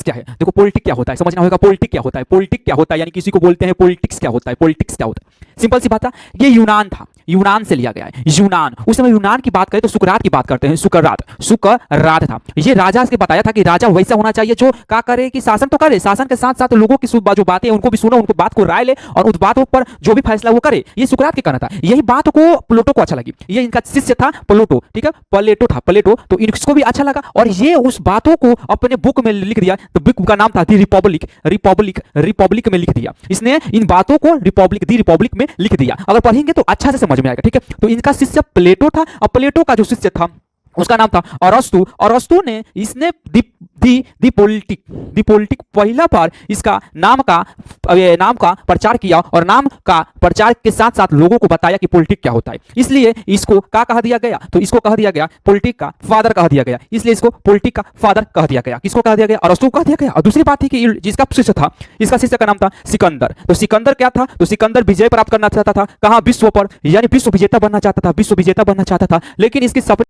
Politics क्या है? देखो पॉलिटिक क्या होता है, समझना होगा पॉलिटिक क्या होता है। पॉलिटिक क्या होता है यानी किसी को बोलते हैं पॉलिटिक्स क्या होता है, पॉलिटिक्स क्या होता है। सिंपल सी बात है, ये यूनान था, यूनान से लिया गया है। यूनान, उस समय यूनान की बात करें तो सुकरात की बात करते हैं। सुकरात था। ये राजा से बताया था कि राजा वैसा होना चाहिए जो क्या करे कि शासन तो करे, शासन के साथ साथ लोगों की जो बातें हैं उनको भी सुनो, उनको बात को राय ले और उस बातों पर जो भी फैसला वो करे। ये सुकरात के कहना था। यही बात को प्लेटो को अच्छा लगी। ये इनका शिष्य था प्लेटो, ठीक है, प्लेटो था, प्लेटो, तो इसको भी अच्छा लगा और ये उस बातों को अपने बुक में लिख दिया। तो बुक का नाम था दी रिपब्लिक, रिपब्लिक में लिख दिया इसने। इन बातों को रिपब्लिक, दी रिपब्लिक में लिख दिया। अगर पढ़ेंगे तो अच्छा से समझ में आएगा, ठीक है। तो इनका शिष्य प्लेटो था और प्लेटो का जो शिष्य था उसका नाम था अरस्तु। अरस्तु ने इसने दी पॉलिटिक पहला बार इसका नाम का प्रचार किया और नाम का प्रचार के साथ साथ लोगों को बताया कि पॉलिटिक क्या होता है। इसलिए इसको क्या कहा दिया गया? तो इसको कहा दिया गया पॉलिटिक का फादर कहा दिया गया। इसलिए इसको पॉलिटिक का फादर कहा दिया गया। किसको कहा दिया गया? अरस्तु को कहा दिया गया। और दूसरी बात थी कि जिसका शिष्य था, इसका शिष्य का नाम था सिकंदर। तो सिकंदर क्या था? तो सिकंदर विजय प्राप्त करना चाहता था। कहां? विश्व पर, यानी विश्व विजेता बनना चाहता था, विश्व विजेता बनना चाहता था। लेकिन इसकी